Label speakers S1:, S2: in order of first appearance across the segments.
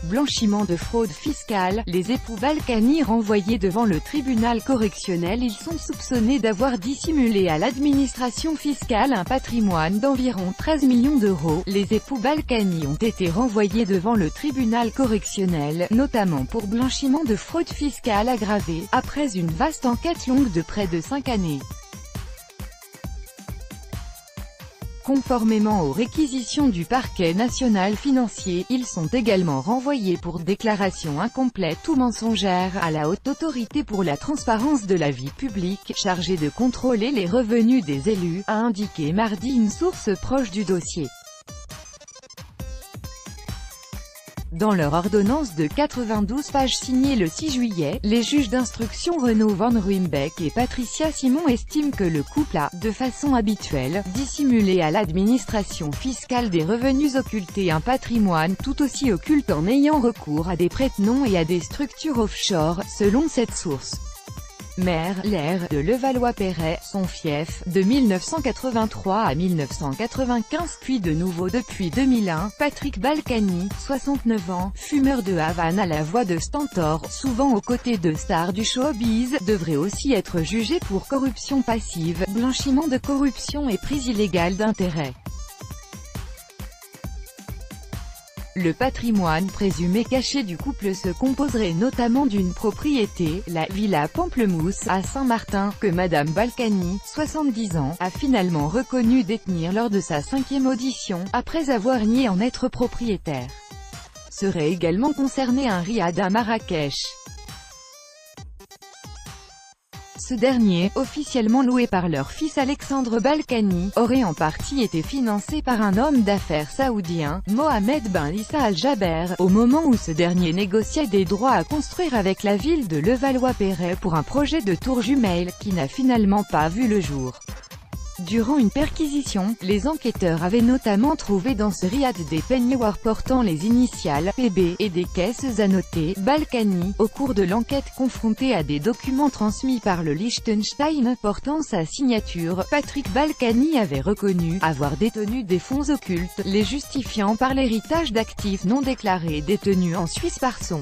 S1: Blanchiment de fraude fiscale, les époux Balkany renvoyés devant le tribunal correctionnel. Ils sont soupçonnés d'avoir dissimulé à l'administration fiscale un patrimoine d'environ 13 millions d'euros. Les époux Balkany ont été renvoyés devant le tribunal correctionnel, notamment pour blanchiment de fraude fiscale aggravée, après une vaste enquête longue de près de 5 années. Conformément aux réquisitions du parquet national financier, ils sont également renvoyés pour déclaration incomplète ou mensongère à la Haute Autorité pour la transparence de la vie publique, chargée de contrôler les revenus des élus, a indiqué mardi une source proche du dossier. Dans leur ordonnance de 92 pages signée le 6 juillet, les juges d'instruction Renaud Van Ruymbeck et Patricia Simon estiment que le couple a, de façon habituelle, dissimulé à l'administration fiscale des revenus occultés, un patrimoine tout aussi occulte en ayant recours à des prête-noms et à des structures offshore, selon cette source. Maire, l'aire de Levallois-Perret, son fief, de 1983 à 1995 puis de nouveau depuis 2001, Patrick Balkany, 69 ans, fumeur de Havane à la voix de Stentor, souvent aux côtés de stars du showbiz, devrait aussi être jugé pour corruption passive, blanchiment de corruption et prise illégale d'intérêts. Le patrimoine présumé caché du couple se composerait notamment d'une propriété, la Villa Pamplemousse, à Saint-Martin, que Madame Balkany, 70 ans, a finalement reconnu détenir lors de sa 5e audition, après avoir nié en être propriétaire. Serait également concerné un riad à Marrakech. Ce dernier, officiellement loué par leur fils Alexandre Balkany, aurait en partie été financé par un homme d'affaires saoudien, Mohamed Ben Issa Al Jaber, au moment où ce dernier négociait des droits à construire avec la ville de Levallois-Perret pour un projet de tour jumelle, qui n'a finalement pas vu le jour. Durant une perquisition, les enquêteurs avaient notamment trouvé dans ce riad des peignoirs portant les initiales PB et des caisses annotées Balkany. Au cours de l'enquête confrontée à des documents transmis par le Liechtenstein portant sa signature, Patrick Balkany avait reconnu avoir détenu des fonds occultes, les justifiant par l'héritage d'actifs non déclarés détenus en Suisse par son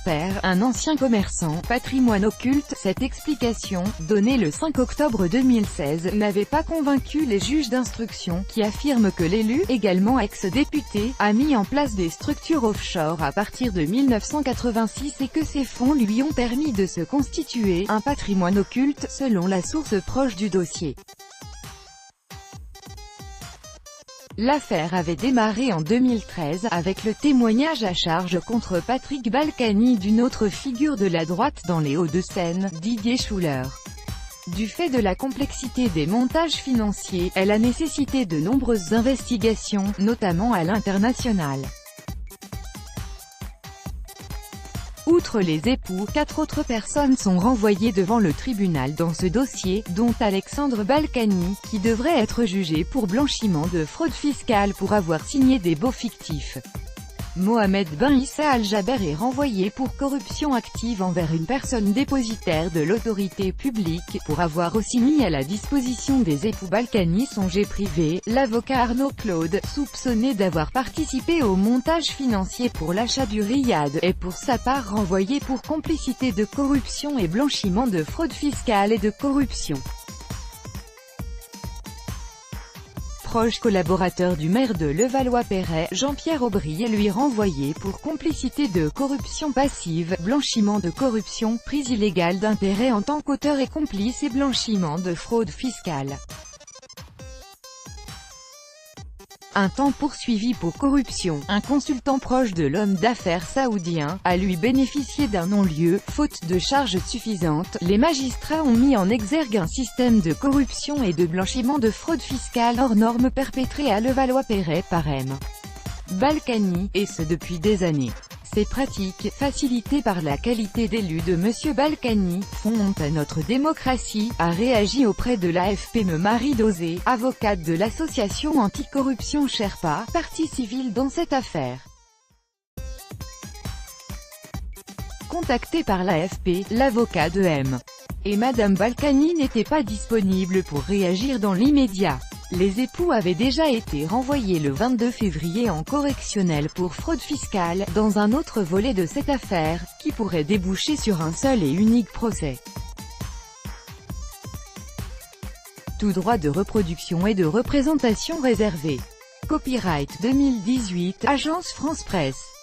S1: père, un ancien commerçant, patrimoine occulte. Cette explication, donnée le 5 octobre 2016, n'avait pas convaincu les juges d'instruction, qui affirment que l'élu, également ex-député, a mis en place des structures offshore à partir de 1986 et que ces fonds lui ont permis de se constituer un patrimoine occulte, selon la source proche du dossier. L'affaire avait démarré en 2013, avec le témoignage à charge contre Patrick Balkany d'une autre figure de la droite dans les Hauts-de-Seine, Didier Schuller. Du fait de la complexité des montages financiers, elle a nécessité de nombreuses investigations, notamment à l'international. Outre les époux, 4 autres personnes sont renvoyées devant le tribunal dans ce dossier, dont Alexandre Balkany, qui devrait être jugé pour blanchiment de fraude fiscale pour avoir signé des baux fictifs. Mohamed Ben Issa Al Jaber est renvoyé pour corruption active envers une personne dépositaire de l'autorité publique, pour avoir aussi mis à la disposition des époux Balkany son jet privé. L'avocat Arnaud Claude, soupçonné d'avoir participé au montage financier pour l'achat du riad, est pour sa part renvoyé pour complicité de corruption et blanchiment de fraude fiscale et de corruption. Proche collaborateur du maire de Levallois-Perret, Jean-Pierre Aubry, est lui renvoyé pour complicité de corruption passive, blanchiment de corruption, prise illégale d'intérêts en tant qu'auteur et complice et blanchiment de fraude fiscale. Un temps poursuivi pour corruption, un consultant proche de l'homme d'affaires saoudien, a lui bénéficié d'un non-lieu, faute de charges suffisantes. Les magistrats ont mis en exergue un système de corruption et de blanchiment de fraude fiscale hors normes perpétré à Levallois-Perret par M. Balkany, et ce depuis des années. Ces pratiques, facilitées par la qualité d'élu de M. Balkany, font honte à notre démocratie, a réagi auprès de l'AFP Marie Dosé, avocate de l'association anticorruption Sherpa, partie civile dans cette affaire. Contacté par l'AFP, l'avocat de M. et Madame Balkany n'était pas disponible pour réagir dans l'immédiat. Les époux avaient déjà été renvoyés le 22 février en correctionnel pour fraude fiscale, dans un autre volet de cette affaire, qui pourrait déboucher sur un seul et unique procès. Tout droit de reproduction et de représentation réservé. Copyright 2018, Agence France Presse.